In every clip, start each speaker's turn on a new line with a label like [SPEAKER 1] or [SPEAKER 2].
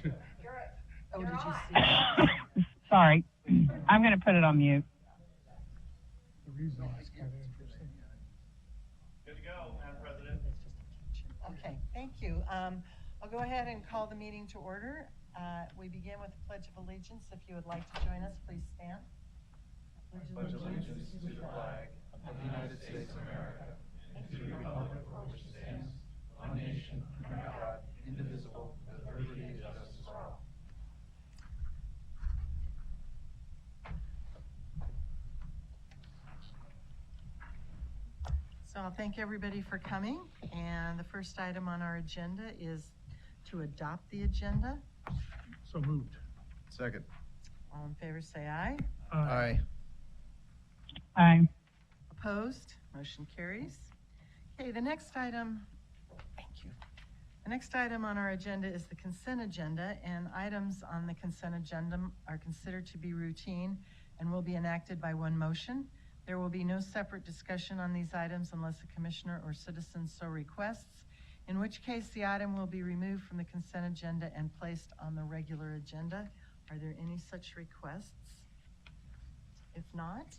[SPEAKER 1] Oh, did you see?
[SPEAKER 2] Sorry, I'm going to put it on mute.
[SPEAKER 3] Good to go, Madam President.
[SPEAKER 1] Okay, thank you. I'll go ahead and call the meeting to order. We begin with the Pledge of Allegiance. If you would like to join us, please stand.
[SPEAKER 4] Pledge allegiance to the flag of the United States of America and to the republic for which it stands, one nation, under God, indivisible, with liberty and justice for all.
[SPEAKER 1] So I'll thank everybody for coming. And the first item on our agenda is to adopt the agenda.
[SPEAKER 3] So moved.
[SPEAKER 4] Second.
[SPEAKER 1] All in favor, say aye.
[SPEAKER 4] Aye.
[SPEAKER 2] Aye.
[SPEAKER 1] Opposed? Motion carries. Okay, the next item, thank you. The next item on our agenda is the consent agenda, and items on the consent agenda are considered to be routine and will be enacted by one motion. There will be no separate discussion on these items unless a commissioner or citizen so requests, in which case the item will be removed from the consent agenda and placed on the regular agenda. Are there any such requests? If not,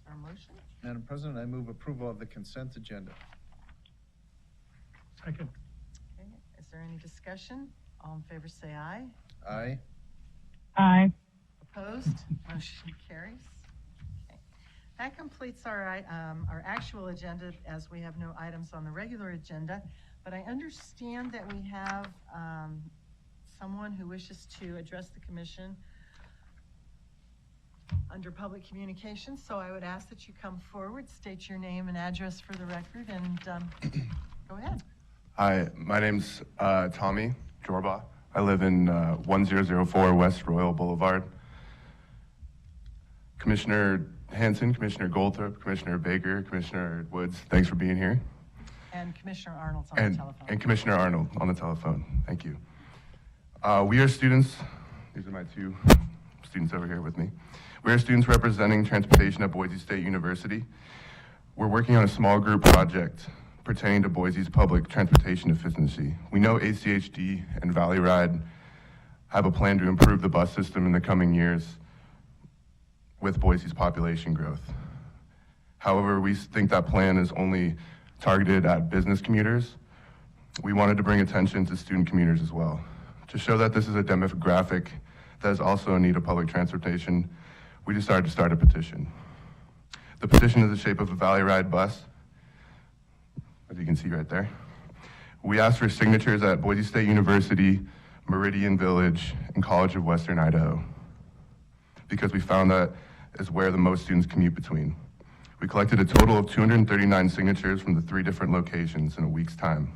[SPEAKER 1] our motion?
[SPEAKER 4] Madam President, I move approval of the consent agenda.
[SPEAKER 3] Second.
[SPEAKER 1] Okay, is there any discussion? All in favor say aye.
[SPEAKER 4] Aye.
[SPEAKER 2] Aye.
[SPEAKER 1] Opposed? Motion carries. Okay. That completes our actual agenda, as we have no items on the regular agenda. But I understand that we have someone who wishes to address the commission under public communications. So I would ask that you come forward, state your name and address for the record, and go ahead.
[SPEAKER 5] Hi, my name's Tommy Jorba. I live in 1004 West Royal Boulevard. Commissioner Hanson, Commissioner Goldthorpe, Commissioner Baker, Commissioner Woods, thanks for being here.
[SPEAKER 1] And Commissioner Arnold's on the telephone.
[SPEAKER 5] And Commissioner Arnold on the telephone. Thank you. We are students. These are my two students over here with me. We are students representing transportation at Boise State University. We're working on a small group project pertaining to Boise's public transportation efficiency. We know ACHD and Valley Ride have a plan to improve the bus system in the coming years with Boise's population growth. However, we think that plan is only targeted at business commuters. We wanted to bring attention to student commuters as well. To show that this is a demographic that is also in need of public transportation, we decided to start a petition. The petition is the shape of a Valley Ride bus, as you can see right there. We asked for signatures at Boise State University, Meridian Village, and College of Western Idaho, because we found that is where the most students commute between. We collected a total of 239 signatures from the 3 different locations in a week's time.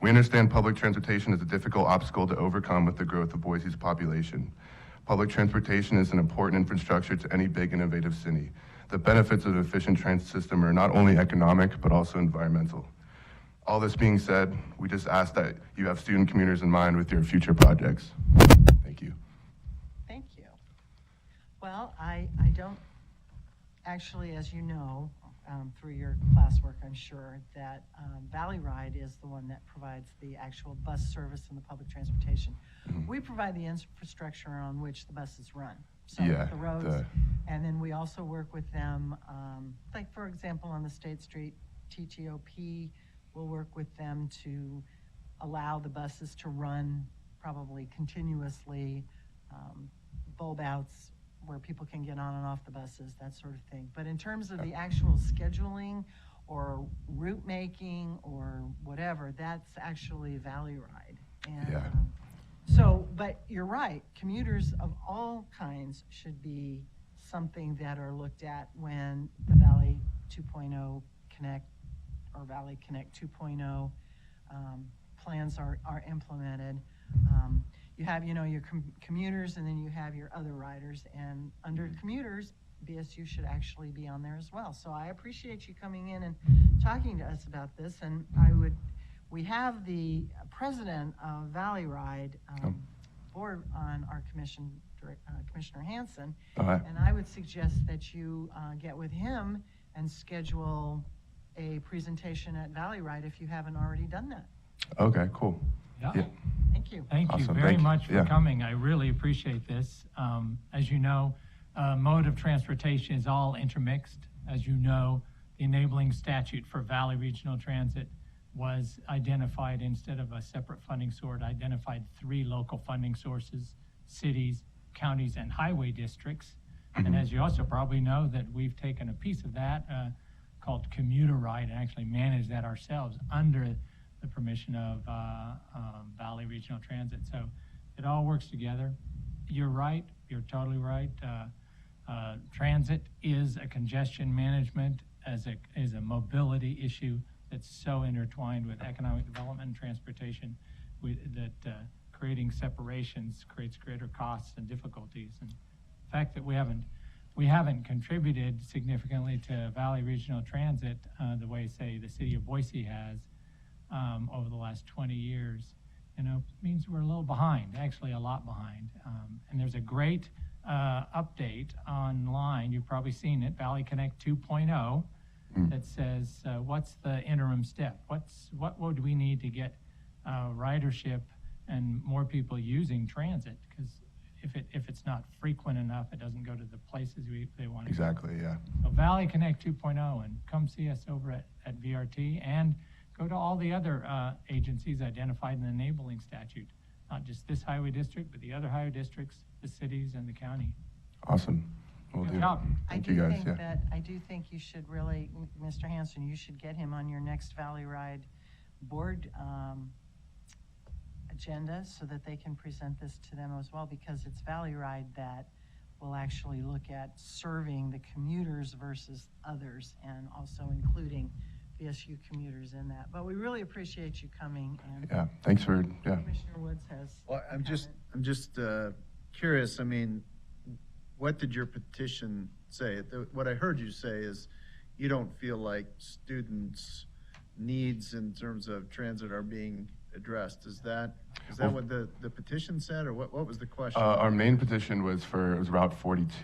[SPEAKER 5] We understand public transportation is a difficult obstacle to overcome with the growth of Boise's population. Public transportation is an important infrastructure to any big innovative city. The benefits of an efficient transit system are not only economic, but also environmental. All this being said, we just ask that you have student commuters in mind with your future projects. Thank you.
[SPEAKER 1] Thank you. Well, I don't actually, as you know, through your classwork, I'm sure, that Valley Ride is the one that provides the actual bus service and the public transportation.
[SPEAKER 5] Mhm.
[SPEAKER 1] We provide the infrastructure on which the buses run. So
[SPEAKER 5] Yeah,
[SPEAKER 1] the roads, and then we also work with them, like for example, on the State Street TTOP, we'll work with them to allow the buses to run probably continuously, bulb outs where people can get on and off the buses, that sort of thing. But in terms of the actual scheduling or route making or whatever, that's actually Valley Ride. And
[SPEAKER 5] Yeah.
[SPEAKER 1] so, but you're right, commuters of all kinds should be something that are looked at when the Valley 2.0 Connect or Valley Connect 2.0 plans are implemented. You have, your commuters, and then you have your other riders, and under commuters, BSU should actually be on there as well. So I appreciate you coming in and talking to us about this, and we have the president of Valley Ride board on our commission, Commissioner Hanson, and I would suggest that you get with him and schedule a presentation at Valley Ride if you haven't already done that.
[SPEAKER 5] Okay, cool.
[SPEAKER 3] Yeah.
[SPEAKER 5] Yeah.
[SPEAKER 1] Thank you.
[SPEAKER 6] Thank you
[SPEAKER 5] Awesome.
[SPEAKER 6] very
[SPEAKER 5] Thank you.
[SPEAKER 6] much for
[SPEAKER 5] Yeah.
[SPEAKER 6] coming. I really appreciate this. As you know, mode of transportation is all intermixed. As you know, the enabling statute for Valley Regional Transit was identified, instead of a separate funding source, identified 3 local funding sources: cities, counties, and highway districts. And as you also probably know, that we've taken a piece of that called Commuter Ride and actually manage that ourselves under the permission of Valley Regional Transit. So it all works together. You're right. You're totally right. Transit is a congestion management, is a mobility issue that's so intertwined with economic development and transportation, that creating separations creates greater costs and difficulties. And the fact that we haven't contributed significantly to Valley Regional Transit the way, say, the city of Boise has over the last 20 years, means we're a little behind, actually a lot behind. And there's a great update online, you've probably seen it, Valley Connect 2.0, that says, what's the interim step? What would we need to get ridership and more people using transit? Because if it's not frequent enough, it doesn't go to the places they want to.
[SPEAKER 5] Exactly, yeah.
[SPEAKER 6] So Valley Connect 2.0, and come see us over at VRT, and go to all the other agencies identified in the enabling statute, not just this highway district, but the other highway districts, the cities, and the county.
[SPEAKER 5] Awesome. Will
[SPEAKER 6] Good
[SPEAKER 5] do.
[SPEAKER 6] job.
[SPEAKER 5] Thank you, guys. Yeah.
[SPEAKER 1] I do think you should really, Mr. Hanson, you should get him on your next Valley Ride board agenda so that they can present this to them as well, because it's Valley Ride that will actually look at serving the commuters versus others, and also including VSU commuters in that. But we really appreciate you coming, and
[SPEAKER 5] Yeah, thanks for, yeah.
[SPEAKER 1] Commissioner Woods has.
[SPEAKER 7] Well,
[SPEAKER 1] a
[SPEAKER 7] I'm just
[SPEAKER 1] comment.
[SPEAKER 7] curious, I mean, what did your petition say? What I heard you say is you don't feel like students' needs in terms of transit are being addressed. Is that what the petition said, or what was the question?
[SPEAKER 5] Our main petition was it was Route 41,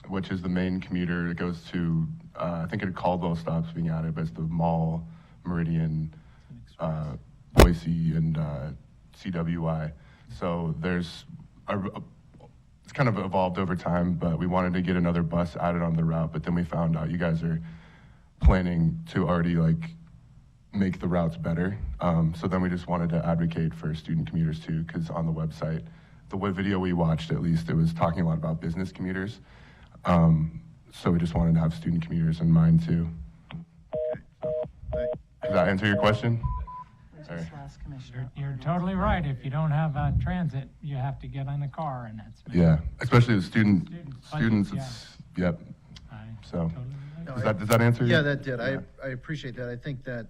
[SPEAKER 5] which is the main commuter. It goes to, I think it Caldwell stops being added, but it's the Mall, Meridian, Boise, and CWI. So there's it's kind of evolved over time, but we wanted to get another bus added on the route, but then we found out you guys are planning to already make the routes better. So then we just wanted to advocate for student commuters too, because on the website, the video we watched at least, it was talking a lot about business commuters. So we just wanted to have student commuters in mind too. Does that answer your question?
[SPEAKER 1] We
[SPEAKER 5] All right.
[SPEAKER 1] just lost Commissioner.
[SPEAKER 6] You're totally right. If you don't have transit, you have to get in a car, and that's.
[SPEAKER 5] Yeah, especially the students,
[SPEAKER 6] Students,
[SPEAKER 5] it's, yep.
[SPEAKER 6] I
[SPEAKER 5] So,
[SPEAKER 6] totally agree.
[SPEAKER 5] does that answer?
[SPEAKER 7] Yeah,
[SPEAKER 5] you?
[SPEAKER 7] that did.
[SPEAKER 5] Yeah.
[SPEAKER 7] I appreciate that. I think that,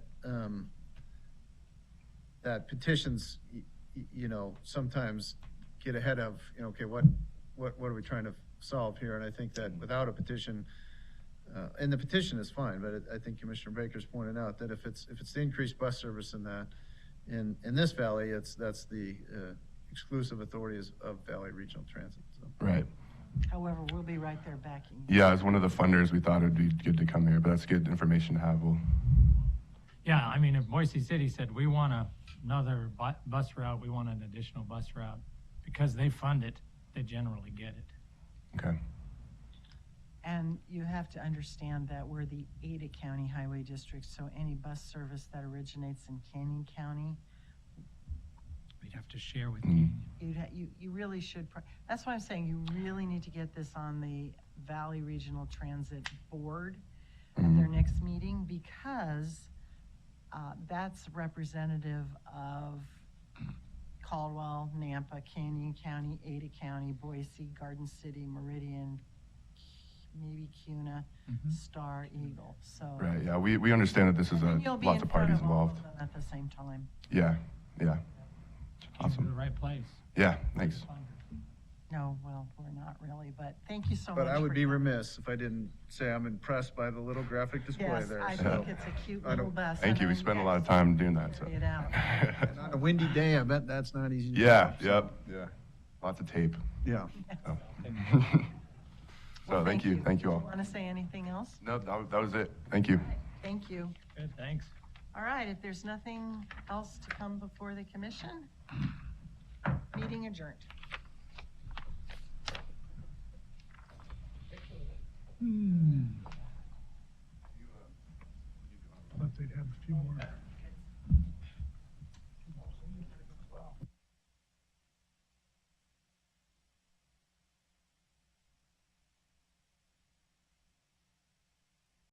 [SPEAKER 7] that petitions, sometimes get ahead of, okay, what are we trying to solve here? And I think that without a petition, and the petition is fine, but I think Commissioner Baker's pointed out that if it's the increased bus service in this valley, that's the exclusive authorities of Valley Regional Transit. So.
[SPEAKER 5] Right.
[SPEAKER 1] However, we'll be right there backing you.
[SPEAKER 5] Yeah, as one of the funders, we thought it'd be good to come here, but that's good information to have.
[SPEAKER 6] Yeah, I mean, if Boise City said, we want another bus route, we want an additional bus route, because they fund it, they generally get it.
[SPEAKER 5] Okay.
[SPEAKER 1] And you have to understand that we're the Ada County Highway District, so any bus service that originates in Canyon County,
[SPEAKER 6] We'd have to share with
[SPEAKER 5] Mm.
[SPEAKER 6] you.
[SPEAKER 1] you really should, that's why I'm saying you really need to get this on the Valley Regional Transit Board at their next meeting, because that's representative of Caldwell, Nampa, Canyon County, Ada County, Boise, Garden City, Meridian, maybe Cuna, Star, Eagle, so.
[SPEAKER 5] Right, yeah, we understand that this is
[SPEAKER 1] And you'll be
[SPEAKER 5] lots
[SPEAKER 1] in
[SPEAKER 5] of
[SPEAKER 1] front
[SPEAKER 5] parties
[SPEAKER 1] of all of
[SPEAKER 5] involved.
[SPEAKER 1] them at the same time.
[SPEAKER 5] Yeah.
[SPEAKER 6] Came to the
[SPEAKER 5] Awesome.
[SPEAKER 6] right place.
[SPEAKER 5] Yeah, thanks.
[SPEAKER 1] No, well, we're not really, but thank you so much.
[SPEAKER 7] But I would
[SPEAKER 1] for
[SPEAKER 7] be
[SPEAKER 1] coming.
[SPEAKER 7] remiss if I didn't say I'm impressed by the little graphic display
[SPEAKER 1] Yes,
[SPEAKER 7] there.
[SPEAKER 1] I
[SPEAKER 7] so.
[SPEAKER 1] think it's a cute
[SPEAKER 7] I
[SPEAKER 1] little
[SPEAKER 7] don't-
[SPEAKER 1] bus.
[SPEAKER 5] Thank
[SPEAKER 1] I
[SPEAKER 5] you,
[SPEAKER 1] know
[SPEAKER 5] we spent a
[SPEAKER 1] guys
[SPEAKER 5] lot of time doing that, so.
[SPEAKER 1] carry it out.
[SPEAKER 7] And on a windy day, I bet that's not easy. to
[SPEAKER 5] Yeah,
[SPEAKER 7] do,
[SPEAKER 5] yep, yeah. Lots of tape.
[SPEAKER 7] Yeah.
[SPEAKER 5] Oh.
[SPEAKER 1] Well,
[SPEAKER 5] So, thank you all.
[SPEAKER 1] Want to say anything else?
[SPEAKER 5] No, that was it. Thank you.
[SPEAKER 1] Thank you.
[SPEAKER 6] Good, thanks.
[SPEAKER 1] All right, if there's nothing else to come before the commission, meeting adjourned.
[SPEAKER 3] Thought they'd have a few more.